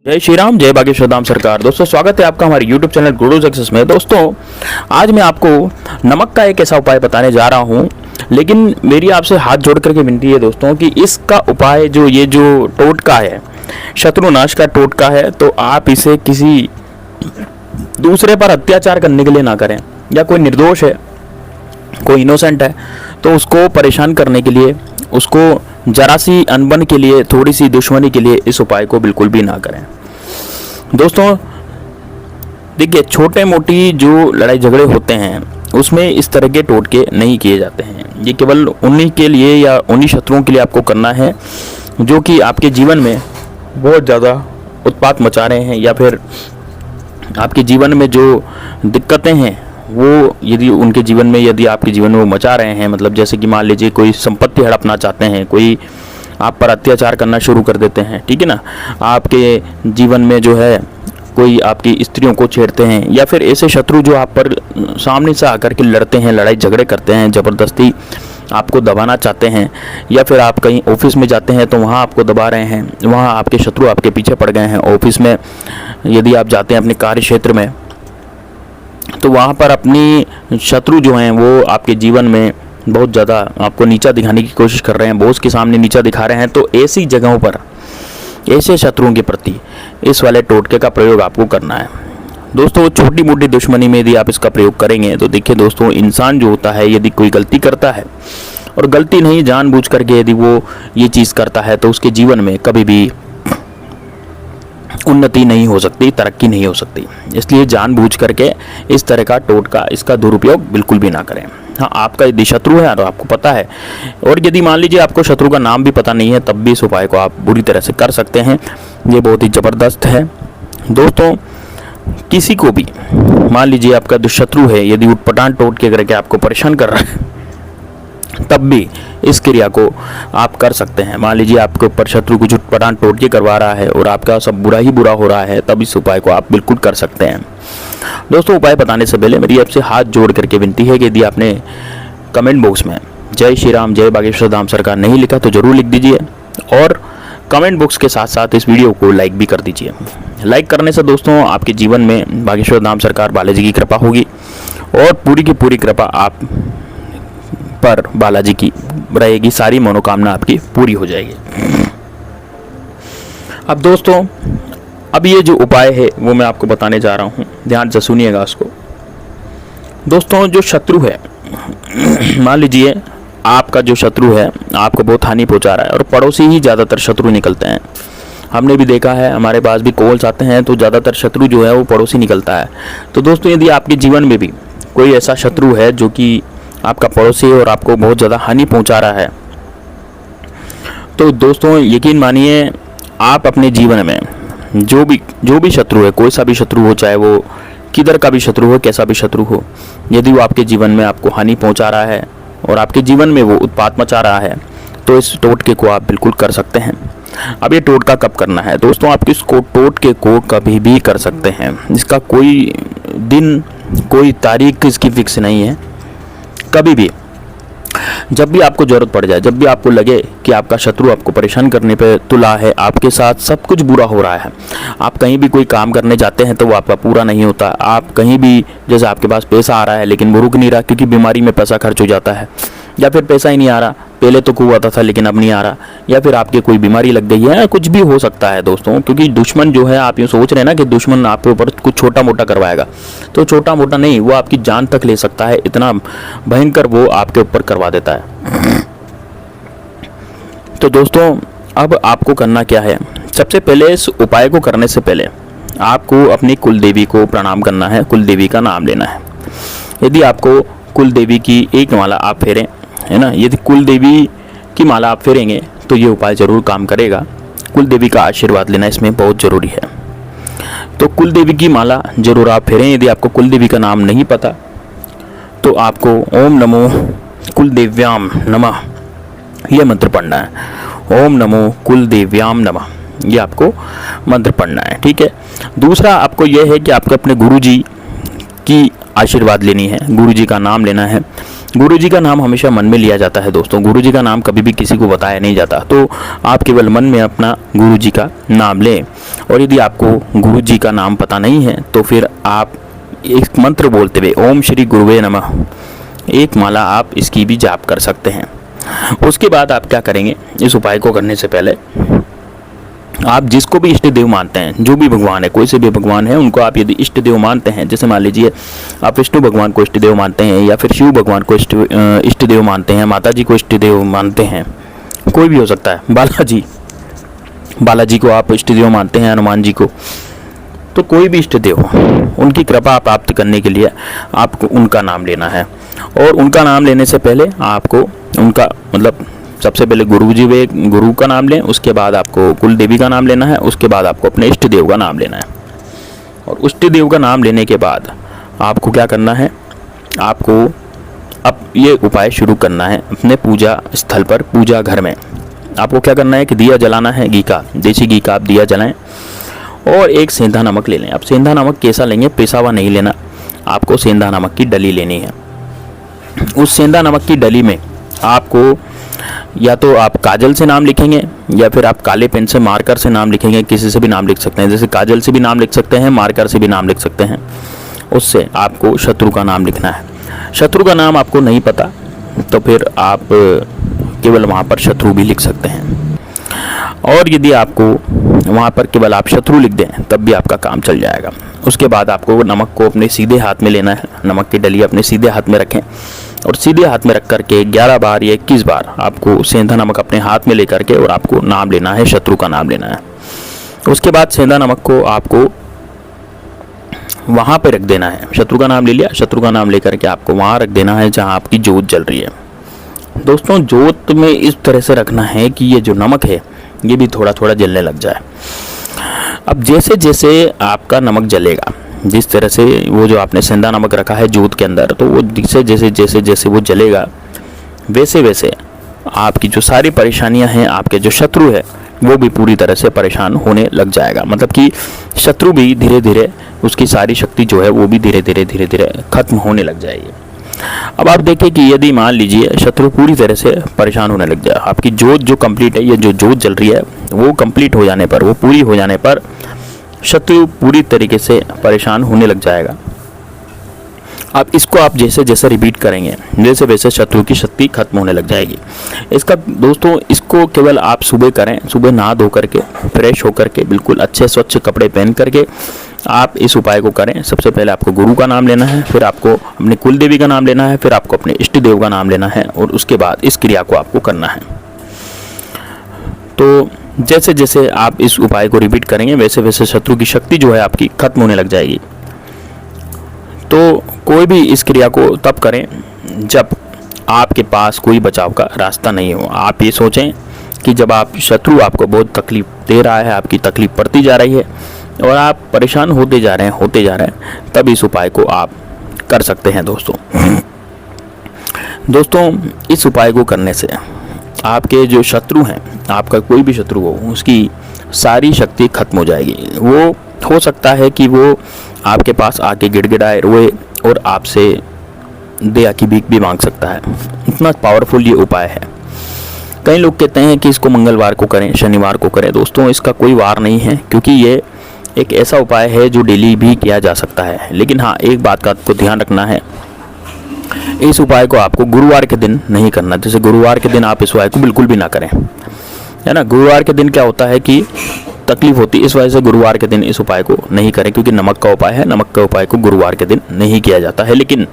जय श्री राम, जय बागेश्वर धाम सरकार। दोस्तों स्वागत है आपका हमारे YouTube चैनल गुरु सक्सेस में। दोस्तों आज मैं आपको नमक का एक ऐसा उपाय बताने जा रहा हूं, लेकिन मेरी आपसे हाथ जोड़ करके विनती है दोस्तों कि इसका उपाय जो टोटका है, शत्रुनाश का टोटका है, तो आप इसे किसी दूसरे पर अत्याचार करने के लिए ना करें, या कोई निर्दोष है, कोई इनोसेंट है तो उसको परेशान करने के लिए, उसको जरा सी अनबन के लिए, थोड़ी सी दुश्मनी के लिए इस उपाय को बिल्कुल भी ना करें। दोस्तों देखिए, छोटे मोटी जो लड़ाई झगड़े होते हैं उसमें इस तरह के टोटके नहीं किए जाते हैं। ये केवल उन्हीं के लिए या उन्हीं शत्रुओं के लिए आपको करना है जो कि आपके जीवन में बहुत ज़्यादा उत्पात मचा रहे हैं, या फिर आपके जीवन में जो दिक्कतें हैं वो यदि उनके जीवन में, यदि आपके जीवन में वो मचा रहे हैं, मतलब जैसे कि मान लीजिए कोई संपत्ति हड़पना चाहते हैं, कोई आप पर अत्याचार करना शुरू कर देते हैं, ठीक है ना, आपके जीवन में जो है कोई आपकी स्त्रियों को छेड़ते हैं, या फिर ऐसे शत्रु जो आप पर सामने से आकर के लड़ते हैं, लड़ाई झगड़े करते हैं, ज़बरदस्ती आपको दबाना चाहते हैं, या फिर आप कहीं ऑफिस में जाते हैं तो वहाँ आपको दबा रहे हैं, वहाँ आपके शत्रु आपके पीछे पड़ गए हैं। ऑफिस में यदि आप जाते हैं अपने कार्य क्षेत्र में तो वहाँ पर अपनी शत्रु जो हैं वो आपके जीवन में बहुत ज़्यादा आपको नीचा दिखाने की कोशिश कर रहे हैं, बॉस के सामने नीचा दिखा रहे हैं। तो ऐसी जगहों पर ऐसे शत्रुओं के प्रति इस वाले टोटके का प्रयोग आपको करना है। दोस्तों छोटी मोटी दुश्मनी में यदि आप इसका प्रयोग करेंगे तो देखिए दोस्तों, इंसान जो होता है यदि कोई गलती करता है, और गलती नहीं जानबूझ करके यदि वो ये चीज़ करता है, तो उसके जीवन में कभी भी उन्नति नहीं हो सकती, तरक्की नहीं हो सकती। इसलिए जानबूझ करके इस तरह का टोटका, इसका दुरुपयोग बिल्कुल भी ना करें। हाँ, आपका यदि शत्रु है और आपको पता है, और यदि मान लीजिए आपको शत्रु का नाम भी पता नहीं है, तब भी इस उपाय को आप बुरी तरह से कर सकते हैं। ये बहुत ही ज़बरदस्त है। दोस्तों किसी को भी, मान लीजिए आपका जो शत्रु है यदि उटपटांग टोटके करके आपको परेशान कर रहा है, तब भी इस क्रिया को आप कर सकते हैं। मान लीजिए आपके ऊपर शत्रु कुछ उटपटांग टोटके करवा रहा है और आपका सब बुरा ही बुरा हो रहा है, तब इस उपाय को आप बिल्कुल कर सकते हैं। दोस्तों उपाय बताने से पहले मेरी आपसे हाथ जोड़ करके विनती है कि यदि आपने कमेंट बॉक्स में जय श्री राम, जय बागेश्वर धाम सरकार नहीं लिखा तो ज़रूर लिख दीजिए, और कमेंट बॉक्स के साथ साथ इस वीडियो को लाइक भी कर दीजिए। लाइक करने से दोस्तों आपके जीवन में बागेश्वर धाम सरकार बालाजी की कृपा होगी, और पूरी की पूरी कृपा आप पर बालाजी की रहेगी, सारी मनोकामना आपकी पूरी हो जाएगी। अब दोस्तों, अब ये जो उपाय है वो मैं आपको बताने जा रहा हूँ, ध्यान से सुनिएगा उसको। दोस्तों जो शत्रु है, मान लीजिए आपका जो शत्रु है आपको बहुत हानि पहुँचा रहा है, और पड़ोसी ही ज़्यादातर शत्रु निकलते हैं। हमने भी देखा है, हमारे पास भी कॉल्स आते हैं तो ज़्यादातर शत्रु जो है वो पड़ोसी निकलता है। तो दोस्तों यदि आपके जीवन में भी कोई ऐसा शत्रु है जो कि आपका पड़ोसी है और आपको बहुत ज़्यादा हानि पहुंचा रहा है, तो दोस्तों यकीन मानिए आप अपने जीवन में जो भी शत्रु है, कोई सा भी शत्रु हो, चाहे वो किधर का भी शत्रु हो, कैसा भी शत्रु हो, यदि वो आपके जीवन में आपको हानि पहुंचा रहा है और आपके जीवन में वो उत्पात मचा रहा है, तो इस टोटके को आप बिल्कुल कर सकते हैं। अब ये टोटका कब करना है दोस्तों, आप इसको टोटके को कभी भी कर सकते हैं। इसका कोई दिन, कोई तारीख इसकी फिक्स नहीं है। कभी भी, जब भी आपको ज़रूरत पड़ जाए, जब भी आपको लगे कि आपका शत्रु आपको परेशान करने पे तुला है, आपके साथ सब कुछ बुरा हो रहा है, आप कहीं भी कोई काम करने जाते हैं तो वो आपका पूरा नहीं होता, आप कहीं भी, जैसे आपके पास पैसा आ रहा है लेकिन वो रुक नहीं रहा क्योंकि बीमारी में पैसा खर्च हो जाता है, या फिर पैसा ही नहीं आ रहा, पहले तो खूब आता था लेकिन अब नहीं आ रहा, या फिर आपके कोई बीमारी लग गई है, कुछ भी हो सकता है दोस्तों। क्योंकि दुश्मन जो है, आप यूँ सोच रहे हैं ना कि दुश्मन आपके ऊपर कुछ छोटा मोटा करवाएगा, तो छोटा मोटा नहीं, वो आपकी जान तक ले सकता है, इतना भयंकर वो आपके ऊपर करवा देता है। तो दोस्तों अब आपको करना क्या है, सबसे पहले इस उपाय को करने से पहले आपको अपनी कुल देवी को प्रणाम करना है, कुल देवी का नाम लेना है। यदि आपको कुल देवी की एक माला आप फेरें, है ना, यदि कुल देवी की माला आप फेरेंगे तो ये उपाय ज़रूर काम करेगा। कुल देवी का आशीर्वाद लेना इसमें बहुत ज़रूरी है। तो कुल देवी की माला ज़रूर आप फेरें। यदि आपको कुल देवी का नाम नहीं पता तो आपको ओम नमो कुल देव्याम नमः यह मंत्र पढ़ना है। ओम नमो कुल देव्याम नमः, ये आपको मंत्र पढ़ना है, ठीक है। दूसरा आपको यह है कि आपको अपने गुरुजी की आशीर्वाद लेनी है, गुरुजी का नाम लेना है। गुरुजी का नाम हमेशा मन में लिया जाता है दोस्तों, गुरुजी का नाम कभी भी किसी को बताया नहीं जाता। तो आप केवल मन में अपना गुरुजी का नाम लें, और यदि आपको गुरु जी का नाम पता नहीं है तो फिर आप एक मंत्र बोलते हुए ओम श्री गुरुवे नमः एक माला आप इसकी भी जाप कर सकते हैं। उसके बाद आप क्या करेंगे, इस उपाय को करने से पहले आप जिसको भी इष्ट देव मानते हैं, जो भी भगवान है, कोई से भी भगवान है, उनको आप यदि इष्ट देव मानते हैं, जैसे मान लीजिए आप विष्णु भगवान को इष्ट देव मानते हैं या फिर शिव भगवान को इष्ट देव मानते हैं, माता जी को इष्ट देव मानते हैं, कोई भी हो सकता है, बालाजी को आप इष्ट देव मानते हैं, हनुमान जी को, तो कोई भी इष्ट देव, उनकी कृपा प्राप्त करने के लिए आपको उनका नाम लेना है। और उनका नाम लेने से पहले आपको उनका मतलब सबसे पहले गुरु का नाम लें, उसके बाद आपको कुल देवी का नाम लेना है, उसके बाद आपको अपने इष्ट देव का नाम लेना है। और इष्ट देव का नाम लेने के बाद आपको क्या करना है, आपको अब ये उपाय शुरू करना है अपने पूजा स्थल पर, पूजा घर में। आपको क्या करना है कि दिया जलाना है, घी का, देसी घी का आप दिया जलाएं और एक सेंधा नमक ले लें। अब सेंधा नमक कैसा लेंगे, पिसा हुआ नहीं लेना, आपको सेंधा नमक की डली लेनी है। उस सेंधा नमक की डली में आपको या तो आप काजल से नाम लिखेंगे या फिर आप काले पेन से मार्कर से नाम लिखेंगे, किसी से भी नाम लिख सकते हैं, जैसे काजल से भी नाम लिख सकते हैं, मार्कर से भी नाम लिख सकते हैं। उससे आपको शत्रु का नाम लिखना है। शत्रु का नाम आपको नहीं पता तो फिर आप केवल वहाँ पर शत्रु भी लिख सकते हैं। और यदि आपको वहाँ पर केवल आप शत्रु लिख दें तब भी आपका काम चल जाएगा। उसके बाद आपको नमक को अपने सीधे हाथ में लेना है, नमक की डली अपने सीधे हाथ में रखें और सीधे हाथ में रख करके 11 बार या 21 बार आपको सेंधा नमक अपने हाथ में लेकर के और आपको नाम लेना है, शत्रु का नाम लेना है। उसके बाद सेंधा नमक को आपको वहाँ पे रख देना है। शत्रु का नाम ले लिया, शत्रु का नाम लेकर के आपको वहाँ रख देना है जहाँ आपकी जोत जल रही है। दोस्तों जोत में इस तरह से रखना है कि ये जो नमक है ये भी थोड़ा थोड़ा जलने लग जाए। अब जैसे जैसे आपका नमक जलेगा, जिस तरह से वो जो आपने सेंधा नमक रखा है जोत के अंदर, तो वो जैसे जैसे वो जलेगा वैसे वैसे आपकी जो सारी परेशानियां हैं, आपके जो शत्रु है वो भी पूरी तरह से परेशान होने लग जाएगा। मतलब कि शत्रु भी धीरे धीरे, उसकी सारी शक्ति जो है वो भी धीरे धीरे खत्म होने लग जाएगी। अब आप देखिए कि यदि मान लीजिए शत्रु पूरी तरह से परेशान होने लग जाए, आपकी जोत जो कंप्लीट है, ये जो जोत जल रही है वो कंप्लीट हो जाने पर, वो पूरी हो जाने पर शत्रु पूरी तरीके से परेशान होने लग जाएगा। अब इसको आप जैसे जैसे रिपीट करेंगे वैसे वैसे शत्रु की शक्ति खत्म होने लग जाएगी। इसका दोस्तों इसको केवल आप सुबह करें, सुबह नहा धो करके फ्रेश होकर के बिल्कुल अच्छे स्वच्छ कपड़े पहन करके आप इस उपाय को करें। सबसे पहले आपको गुरु का नाम लेना है, फिर आपको अपने कुल देवी का नाम लेना है, फिर आपको अपने इष्ट देव का नाम लेना है और उसके बाद इस क्रिया को आपको करना है। तो जैसे जैसे आप इस उपाय को रिपीट करेंगे वैसे वैसे शत्रु की शक्ति जो है आपकी खत्म होने लग जाएगी। तो कोई भी इस क्रिया को तब करें जब आपके पास कोई बचाव का रास्ता नहीं हो। आप ये सोचें कि जब आप शत्रु आपको बहुत तकलीफ दे रहा है, आपकी तकलीफ बढ़ती जा रही है और आप परेशान होते जा रहे हैं, तब इस उपाय को आप कर सकते हैं। दोस्तों इस उपाय को करने से आपके जो शत्रु हैं, आपका कोई भी शत्रु हो, उसकी सारी शक्ति खत्म हो जाएगी। वो हो सकता है कि वो आपके पास आके गिड़गिड़ाए, रोए और आपसे दया की भीख भी मांग सकता है। इतना पावरफुल ये उपाय है। कई लोग कहते हैं कि इसको मंगलवार को करें, शनिवार को करें। दोस्तों इसका कोई वार नहीं है, क्योंकि ये एक ऐसा उपाय है जो डेली भी किया जा सकता है। लेकिन हाँ, एक बात का आपको ध्यान रखना है, इस उपाय को आपको गुरुवार के दिन नहीं करना। जैसे गुरुवार के दिन आप इस उपाय को बिल्कुल भी ना करें, है ना। गुरुवार के दिन क्या होता है कि तकलीफ होती है, इस वजह से गुरुवार के दिन इस उपाय को नहीं करें, क्योंकि नमक का उपाय है। नमक का उपाय को गुरुवार के दिन नहीं किया जाता है, लेकिन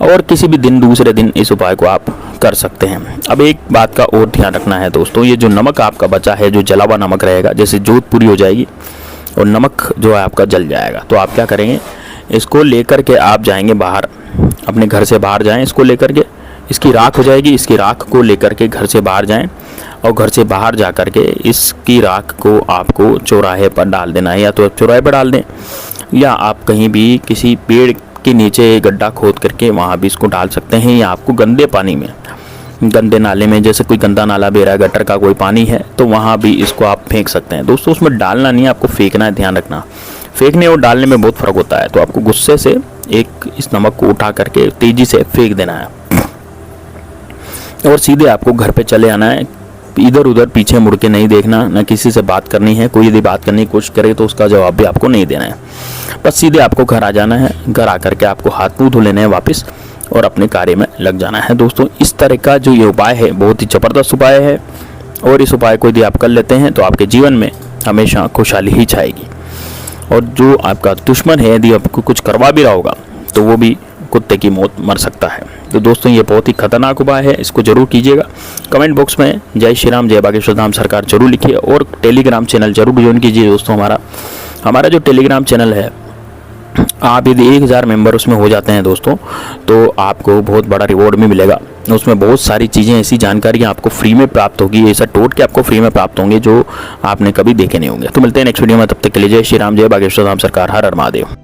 और किसी भी दिन, दूसरे दिन इस उपाय को आप कर सकते हैं। अब एक बात का और ध्यान रखना है दोस्तों, ये जो नमक आपका बचा है, जो जला हुआ नमक रहेगा, जैसे जोत पूरी हो जाएगी और नमक जो है आपका जल जाएगा, तो आप क्या करेंगे, इसको लेकर के आप जाएंगे बाहर, अपने घर से बाहर जाएं, इसको लेकर के, इसकी राख हो जाएगी, इसकी राख को लेकर के घर से बाहर जाएं और घर से बाहर जा कर के इसकी राख को आपको चौराहे पर डाल देना है। या तो चौराहे पर डाल दें या आप कहीं भी किसी पेड़ के नीचे गड्ढा खोद करके वहाँ भी इसको डाल सकते हैं, या आपको गंदे पानी में, गंदे नाले में, जैसे कोई गंदा नाला बह रहा है, गटर का कोई पानी है, तो वहाँ भी इसको आप फेंक सकते हैं। दोस्तों उसमें डालना नहीं है, आपको फेंकना है, ध्यान रखना। फेंकने और डालने में बहुत फ़र्क होता है। तो आपको गुस्से से एक इस नमक को उठा करके तेज़ी से फेंक देना है और सीधे आपको घर पे चले आना है। इधर उधर पीछे मुड़ के नहीं देखना, ना किसी से बात करनी है। कोई यदि बात करने की कोशिश करे तो उसका जवाब भी आपको नहीं देना है। बस सीधे आपको घर आ जाना है। घर आकर के आपको हाथ मुँह धो लेने हैं वापस और अपने कार्य में लग जाना है। दोस्तों इस तरह का जो ये उपाय है बहुत ही ज़बरदस्त उपाय है, और इस उपाय को यदि आप कर लेते हैं तो आपके जीवन में हमेशा खुशहाली ही छाएगी। और जो आपका दुश्मन है यदि आपको कुछ करवा भी रहा होगा तो वो भी कुत्ते की मौत मर सकता है। तो दोस्तों ये बहुत ही खतरनाक उपाय है, इसको जरूर कीजिएगा। कमेंट बॉक्स में जय श्री राम, जय बागेश्वर धाम सरकार जरूर लिखिए, और टेलीग्राम चैनल जरूर ज्वाइन कीजिए दोस्तों। हमारा जो टेलीग्राम चैनल है, आप यदि 1000 मेंबर उसमें हो जाते हैं दोस्तों तो आपको बहुत बड़ा रिवॉर्ड भी मिलेगा। उसमें बहुत सारी चीज़ें, ऐसी जानकारियाँ आपको फ्री में प्राप्त होगी, ऐसा टोट के आपको फ्री में प्राप्त होंगे जो आपने कभी देखे नहीं होंगे। तो मिलते हैं नेक्स्ट वीडियो में, तब तक के लिए जय श्री राम, जय बागेश्वर धाम सरकार, हर हर महादेव।